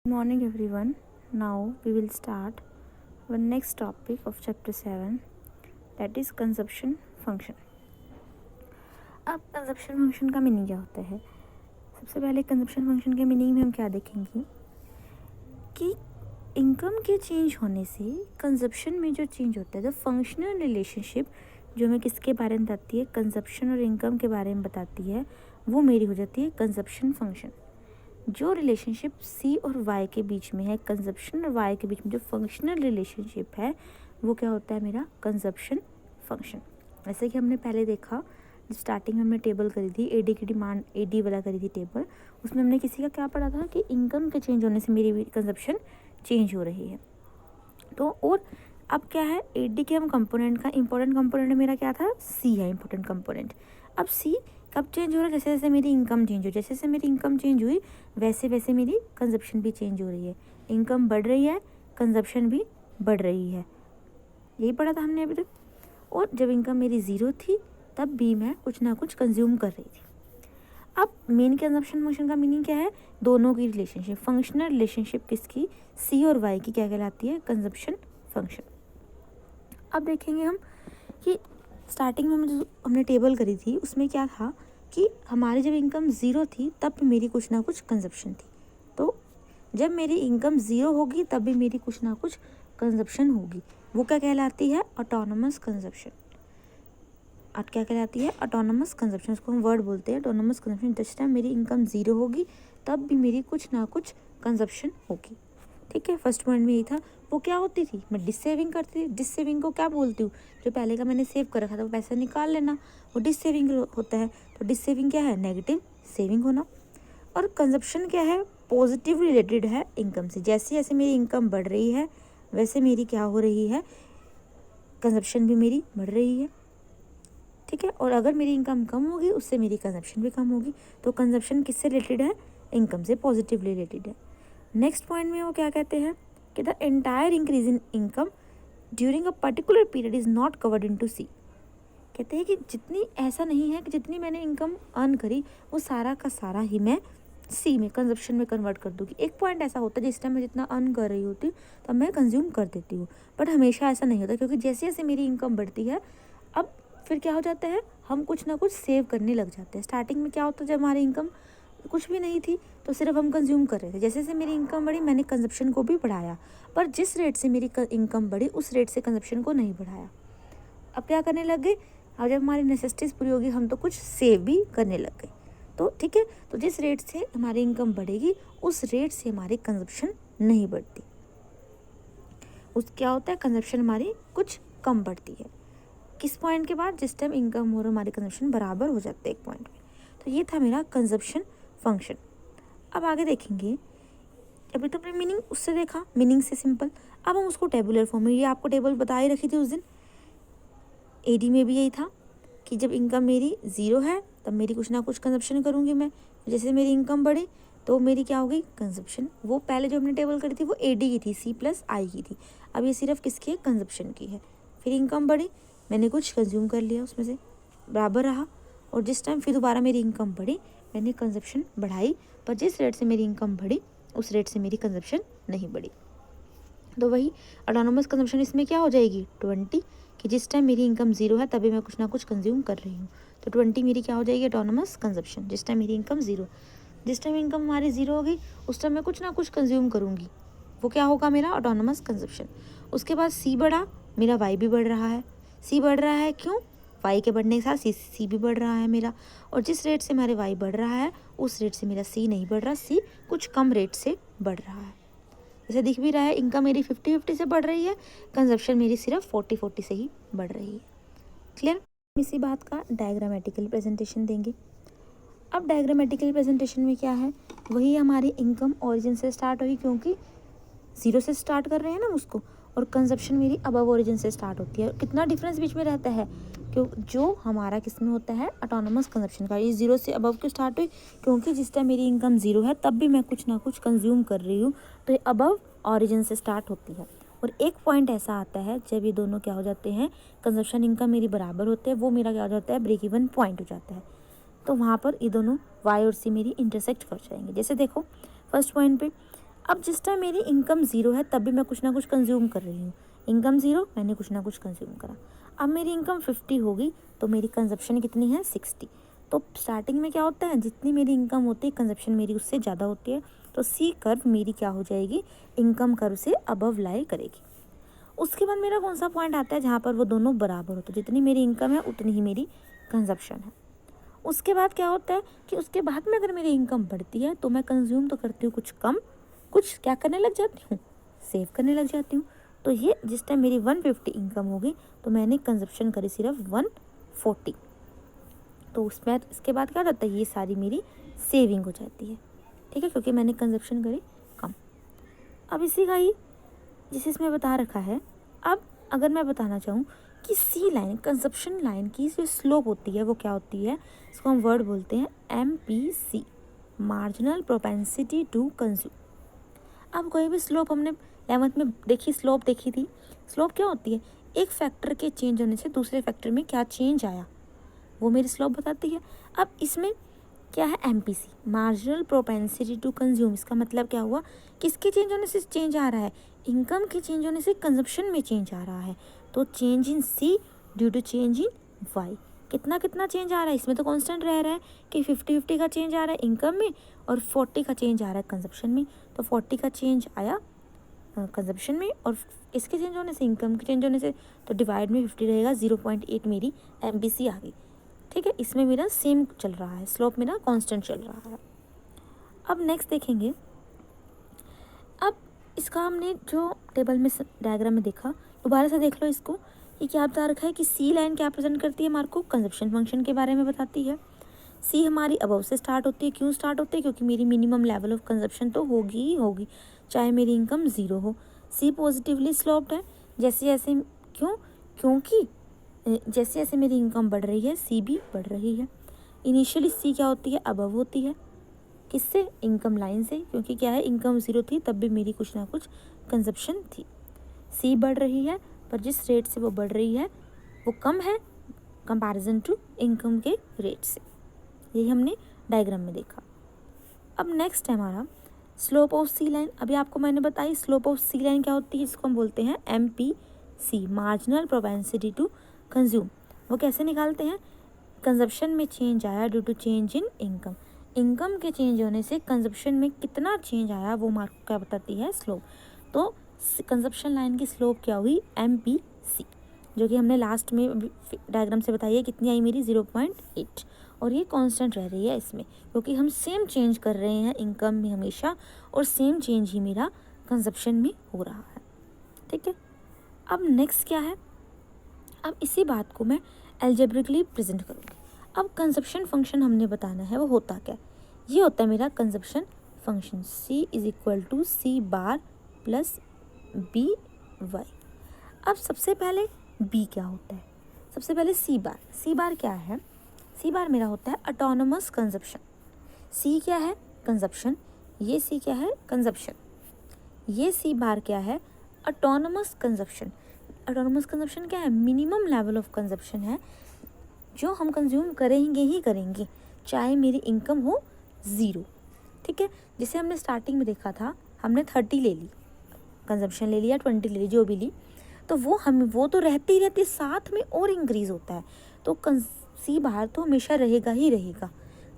Good morning everyone. Now we will start our next topic of chapter 7, that is consumption function. अब consumption function का meaning क्या होता है? सबसे पहले कंजप्शन फंक्शन के मीनिंग में हम क्या देखेंगे कि इनकम के चेंज होने से कंजप्शन में जो चेंज होता है, द फंक्शनल रिलेशनशिप जो हमें किसके बारे में बताती है, कंजप्शन और इनकम के बारे में बताती है, वो मेरी हो जाती है कंजप्शन फंक्शन। जो रिलेशनशिप सी और वाई के बीच में है, कंजप्शन और वाई के बीच में जो फंक्शनल रिलेशनशिप है, वो क्या होता है, मेरा कंजप्शन फंक्शन। जैसे कि हमने पहले देखा, स्टार्टिंग में हमने टेबल करी थी, एडी की डिमांड एडी वाला करी थी टेबल, उसमें हमने किसी का क्या पढ़ा था कि इनकम के चेंज होने से मेरी कंजप्शन चेंज हो रही है। तो और अब क्या है, एडी के हम कंपोनेंट का इंपॉर्टेंट कंपोनेंट मेरा क्या था, सी है इंपॉर्टेंट कंपोनेंट। अब सी कब चेंज हो रहा है, जैसे जैसे मेरी इनकम चेंज हो, जैसे जैसे मेरी इनकम चेंज हुई वैसे वैसे मेरी कंजप्शन भी चेंज हो रही है। इनकम बढ़ रही है, कंजप्शन भी बढ़ रही है, यही पढ़ा था हमने अभी तक। और जब इनकम मेरी ज़ीरो थी तब भी मैं कुछ ना कुछ कंज्यूम कर रही थी। अब मेन कंजप्शन फंक्शन का मीनिंग क्या है, दोनों की रिलेशनशिप, फंक्शनल रिलेशनशिप किसकी, सी और वाई की, क्या कहलाती है, कंजप्शन फंक्शन। अब देखेंगे हम कि स्टार्टिंग में हमने टेबल करी थी, उसमें क्या था कि हमारी जब इनकम ज़ीरो थी तब भी मेरी कुछ ना कुछ कंजप्शन थी। तो जब मेरी इनकम ज़ीरो होगी तब भी मेरी कुछ ना कुछ कंजप्शन होगी, वो क्या कहलाती है, ऑटोनोमस कंजप्शन। क्या कहलाती है, ऑटोनोमस कंजप्शन, उसको हम वर्ड बोलते हैं ऑटोनोमस कंजप्शन। जिस टाइम मेरी इनकम ज़ीरो होगी तब भी मेरी कुछ ना कुछ कंजप्शन होगी। ठीक है, फर्स्ट पॉइंट में यही था। वो क्या होती थी, मैं डिस सेविंग करती थी। डिस सेविंग को क्या बोलती हूँ, जो पहले का मैंने सेव कर रखा था वो पैसा निकाल लेना, वो डिस सेविंग होता है। तो डिस सेविंग क्या है, नेगेटिव सेविंग होना। और कंजप्शन क्या है, पॉजिटिव रिलेटेड है इनकम से। जैसे जैसे मेरी इनकम बढ़ रही है वैसे मेरी क्या हो रही है, कंजप्शन भी मेरी बढ़ रही है। ठीक है, और अगर मेरी इनकम कम होगी उससे मेरी कंजप्शन भी कम होगी। तो कंजप्शन किससे रिलेटेड है, इनकम से पॉजिटिवली रिलेटेड है। नेक्स्ट पॉइंट में वो क्या कहते हैं कि the entire increase in income during a particular period is not covered in to C. कहते हैं कि जितनी, ऐसा नहीं है कि जितनी मैंने इनकम अर्न करी वो सारा का सारा ही मैं सी में, कंजप्शन में कन्वर्ट कर दूँगी। एक पॉइंट ऐसा होता है जिस टाइम मैं जितना अर्न कर रही होती हूँ तब मैं कंज्यूम कर देती हूँ, बट हमेशा ऐसा नहीं होता, क्योंकि जैसे जैसे मेरी इनकम बढ़ती है अब फिर क्या हो जाता है, हम कुछ ना कुछ सेव करने लग जाते हैं। स्टार्टिंग में क्या होता है, जब हमारी इनकम कुछ भी नहीं थी तो सिर्फ हम कंज्यूम कर रहे थे। जैसे जैसे मेरी इनकम बढ़ी मैंने कंजप्शन को भी बढ़ाया, पर जिस रेट से मेरी इनकम बढ़ी उस रेट से कंजप्शन को नहीं बढ़ाया। अब क्या करने लग गए, अब जब हमारी नेसेसिटीज़ पूरी होगी हम तो कुछ सेव भी करने लग गए। तो ठीक है, तो जिस रेट से हमारी इनकम बढ़ेगी उस रेट से हमारी कंजप्शन नहीं बढ़ती, उस क्या होता है, कंजप्शन हमारी कुछ कम बढ़ती है। किस पॉइंट के बाद, जिस टाइम इनकम और हमारी कंजप्शन बराबर हो जाते हैं एक पॉइंट में। तो ये था मेरा कंजप्शन फंक्शन। अब आगे देखेंगे, अभी तो हमने मीनिंग उससे देखा, मीनिंग से सिंपल। अब हम उसको टेबुलर फॉर्म में, ये आपको टेबल बता ही रखी थी उस दिन, एडी में भी यही था कि जब इनकम मेरी ज़ीरो है तब मेरी कुछ ना कुछ कंजप्शन करूँगी मैं। जैसे मेरी इनकम बढ़ी तो मेरी क्या हो गई, कंजप्शन। वो पहले जो हमने टेबल करी थी वो एडी की थी, सी प्लस आई की थी। अब ये सिर्फ किसकी है, कंजप्शन की है। फिर इनकम बढ़ी, मैंने कुछ कंज्यूम कर लिया, उसमें से बराबर रहा। और जिस टाइम फिर दोबारा मेरी इनकम बढ़ी मैंने कंजप्शन बढ़ाई, पर जिस रेट से मेरी इनकम बढ़ी उस रेट से मेरी कंजप्शन नहीं बढ़ी। तो वही ऑटोनोमस कंजप्शन इसमें क्या हो जाएगी, 20, कि जिस टाइम मेरी इनकम ज़ीरो है तभी मैं कुछ ना कुछ कंज्यूम कर रही हूँ। तो 20 मेरी क्या हो जाएगी, ऑटोनोमस कंजप्शन। जिस टाइम मेरी इनकम ज़ीरो, जिस टाइम इनकम हमारी ज़ीरो होगी उस टाइम मैं कुछ ना कुछ कंज्यूम करूँगी, वो क्या होगा, मेरा ऑटोनोमस कंजप्शन। उसके बाद सी बढ़ा, मेरा वाई भी बढ़ रहा है। सी बढ़ रहा है क्यों, वाई के बढ़ने के साथ सी भी बढ़ रहा है मेरा। और जिस रेट से मेरे वाई बढ़ रहा है उस रेट से मेरा सी नहीं बढ़ रहा, सी कुछ कम रेट से बढ़ रहा है। जैसे दिख भी रहा है, इनकम मेरी 50-50 से बढ़ रही है, कंजप्शन मेरी सिर्फ 40-40 से ही बढ़ रही है। क्लियर। इसी बात का डायग्रामेटिकल प्रेजेंटेशन देंगे। अब डायग्रामेटिकल प्रेजेंटेशन में क्या है, वही हमारी इनकम ओरिजिन से स्टार्ट हुई, क्योंकि ज़ीरो से स्टार्ट कर रहे हैं ना उसको, और कंजप्शन मेरी अबव ओरिजिन से स्टार्ट होती है। कितना डिफरेंस बीच में रहता है, क्यों, जो हमारा किस में होता है, ऑटोनोमस कंजप्शन का। ये ज़ीरो से अबव क्यों स्टार्ट हुई, क्योंकि जिस टाइम मेरी इनकम ज़ीरो है तब भी मैं कुछ ना कुछ कंज्यूम कर रही हूँ, तो ये अबव ओरिजिन से स्टार्ट होती है। और एक पॉइंट ऐसा आता है जब ये दोनों क्या हो जाते हैं, कंजप्शन इनकम मेरी बराबर होते हैं, वो मेरा क्या हो जाता है, ब्रेक इवन पॉइंट हो जाता है। तो वहाँ पर ये दोनों वाई और सी मेरी इंटरसेक्ट कर जाएंगे। जैसे देखो फर्स्ट पॉइंट पे अब जिस टाइम मेरी इनकम ज़ीरो है तब भी मैं कुछ ना कुछ कंज्यूम कर रही हूँ। इनकम ज़ीरो, मैंने कुछ ना कुछ कंज्यूम करा। अब मेरी इनकम 50 होगी तो मेरी कंजप्शन कितनी है 60। तो स्टार्टिंग में क्या होता है, जितनी मेरी इनकम होती है कंजप्शन मेरी उससे ज़्यादा होती है। तो सी कर्व मेरी क्या हो जाएगी, इनकम कर्व से अबव लाई करेगी। उसके बाद मेरा कौन सा पॉइंट आता है जहाँ पर वो दोनों बराबर होते हैं, जितनी मेरी इनकम है उतनी ही मेरी कंजप्शन है। उसके बाद क्या होता है कि उसके बाद में अगर मेरी इनकम बढ़ती है तो मैं कंज्यूम तो करती हूँ कुछ कम, कुछ क्या करने लग जाती हूँ, सेव करने लग जाती हूँ। तो ये जिस टाइम मेरी 150 इनकम होगी तो मैंने कंजप्शन करी सिर्फ 140। तो उसमें इसके बाद क्या होता है, ये सारी मेरी सेविंग हो जाती है, ठीक है, क्योंकि मैंने कंजप्शन करी कम। अब इसी का ही जिसे इसमें बता रखा है। अब अगर मैं बताना चाहूँ कि सी लाइन, कंजप्शन लाइन की जो स्लोप होती है वो क्या होती है, इसको हम वर्ड बोलते हैं MPC, marginal propensity to consume. अब कोई भी स्लोप हमने 11th में देखी, स्लोप देखी थी। स्लोप क्या होती है, एक फैक्टर के चेंज होने से दूसरे फैक्टर में क्या चेंज आया वो मेरी स्लोप बताती है। अब इसमें क्या है, MPC, marginal propensity to consume. इसका मतलब क्या हुआ, किसके चेंज होने से चेंज आ रहा है, इनकम के चेंज होने से कंजप्शन में चेंज आ रहा है। तो change in C due to change in Y। कितना कितना चेंज आ रहा है, इसमें तो कांस्टेंट रह रहा है कि 50-50 का चेंज आ रहा है इनकम में और 40 का चेंज आ रहा है कंजप्शन में। तो 40 का चेंज आया कंजप्शन में और इसके चेंज होने से, इनकम के चेंज होने से, तो डिवाइड में 50 रहेगा, 0.8 मेरी MPC आ गई, ठीक है। इसमें मेरा सेम चल रहा है, स्लोप मेरा कांस्टेंट चल रहा है। अब नेक्स्ट देखेंगे, अब इसका हमने जो टेबल में डायग्राम में देखा, दोबारा से देख लो इसको। ये क्या बता रखा है कि सी लाइन क्या प्रेजेंट करती है हमारे को, कंजप्शन फंक्शन के बारे में बताती है। सी हमारी अबव से स्टार्ट होती है, क्यों स्टार्ट होती है, क्योंकि मेरी मिनिमम लेवल ऑफ कंजप्शन तो होगी ही होगी चाहे मेरी इनकम ज़ीरो हो। सी पॉजिटिवली स्लोप्ड है, जैसे जैसे, क्यों, क्योंकि जैसे जैसे मेरी इनकम बढ़ रही है सी भी बढ़ रही है। इनिशियली सी क्या होती है, अबव होती है, किससे, इनकम लाइन से, क्योंकि क्या है इनकम ज़ीरो थी तब भी मेरी कुछ ना कुछ कंजप्शन थी। सी बढ़ रही है पर जिस रेट से वो बढ़ रही है वो कम है कंपैरिजन टू इनकम के रेट से। यही हमने डायग्राम में देखा। अब नेक्स्ट है हमारा स्लोप ऑफ सी लाइन। अभी आपको मैंने बताई स्लोप ऑफ सी लाइन क्या होती है, इसको हम बोलते हैं MPC, marginal propensity to consume. वो कैसे निकालते हैं, कंजप्शन में चेंज आया due to change in income, income के चेंज होने से कंजप्शन में कितना चेंज आया वो मार्क क्या बताती है, स्लोप। तो कंजप्शन लाइन की स्लोप क्या हुई, MPC, जो कि हमने लास्ट में डायग्राम से बताई है कितनी आई मेरी 0.8, और ये कांस्टेंट रह रही है इसमें क्योंकि हम सेम चेंज कर रहे हैं इनकम में हमेशा और सेम चेंज ही मेरा कंजप्शन में हो रहा है, ठीक है। अब नेक्स्ट क्या है, अब इसी बात को मैं एल्जेब्रिकली प्रेजेंट करूँगी। अब कंजप्शन फंक्शन हमने बताना है वो होता क्या, ये होता है मेरा consumption function C is equal to C bar plus BY। अब सबसे पहले B क्या होता है, सबसे पहले C बार क्या है, C बार मेरा होता है ऑटोनोमस कंजप्शन। C क्या है, कंजप्शन, ये C क्या है, कंजप्शन, ये C बार क्या है, ऑटोनोमस कंजप्शन। ऑटोनोमस कंजप्शन क्या है, मिनिमम लेवल ऑफ कंजप्शन है जो हम कंज्यूम करेंगे ही करेंगे चाहे मेरी इनकम हो ज़ीरो, ठीक है। जैसे हमने स्टार्टिंग में देखा था, हमने 30 ले ली कंजप्शन, ले लिया 20 ले ली, जो भी ली, तो वो तो रहती ही रहती, साथ में और इंक्रीज़ होता है। तो C बाहर तो हमेशा रहेगा ही रहेगा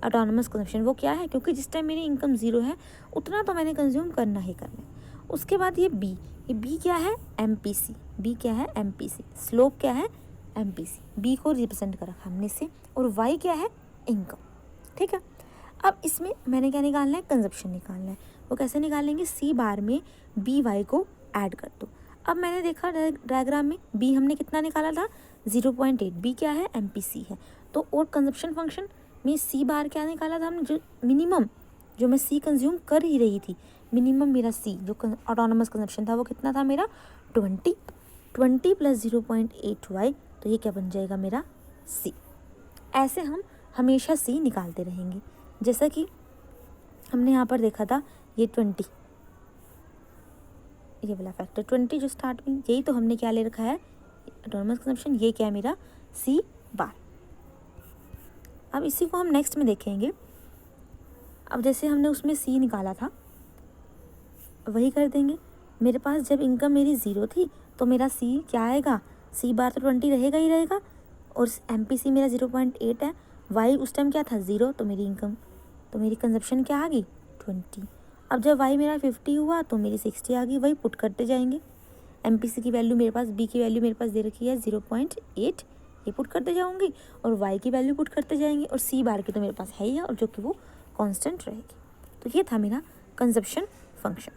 ऑटोनोमस कंजप्शन। वो क्या है, क्योंकि जिस टाइम मेरी इनकम ज़ीरो है उतना तो मैंने कंज्यूम करना ही करना है। उसके बाद ये B क्या है, MPC, B क्या है, MPC, स्लोप क्या है, MPC, B को रिप्रेजेंट कर रखा हमने से, और Y क्या है, इनकम, ठीक है। अब इसमें मैंने क्या निकालना है, कंजप्शन निकालना है। वो कैसे निकालेंगे, C बार में BY को ऐड कर दो। अब मैंने देखा डायग्राम में B हमने कितना निकाला था, 0.8, B क्या है, MPC है। तो और कंजप्शन फंक्शन में C बार क्या निकाला था हमने, जो मिनिमम जो मैं C कंज्यूम कर ही रही थी, मिनिमम मेरा C जो ऑटोनोमस कंजप्शन था वो कितना था मेरा 20 प्लस 0.8Y, तो ये क्या बन जाएगा मेरा C। ऐसे हम हमेशा C निकालते रहेंगे। जैसा कि हमने यहाँ पर देखा था, ये 20, ये वाला फैक्टर 20 जो स्टार्ट में, यही तो हमने क्या ले रखा है, ऑटोनोमस कंजप्शन, ये क्या है मेरा C बार। अब इसी को हम नेक्स्ट में देखेंगे। अब जैसे हमने उसमें C निकाला था, वही कर देंगे। मेरे पास जब इनकम मेरी 0 थी तो मेरा सी क्या आएगा, सी बार तो 20 रहेगा ही रहेगा, और MPC मेरा 0.8 है। वाई उस टाइम क्या था 0, तो मेरी इनकम, तो मेरी कंजप्शन क्या आ गई 20। अब जब वाई मेरा 50 हुआ तो मेरी 60 आ गई। वही पुट करते जाएंगे। MPC की वैल्यू मेरे पास, बी की वैल्यू मेरे पास दे रखी है 0.8, ये पुट करते जाऊँगी, और वाई की वैल्यू पुट करते जाएंगे, और सी बार की तो मेरे पास है ही है, और जो कि वो कांस्टेंट रहेगी। तो ये था मेरा कंजप्शन फंक्शन।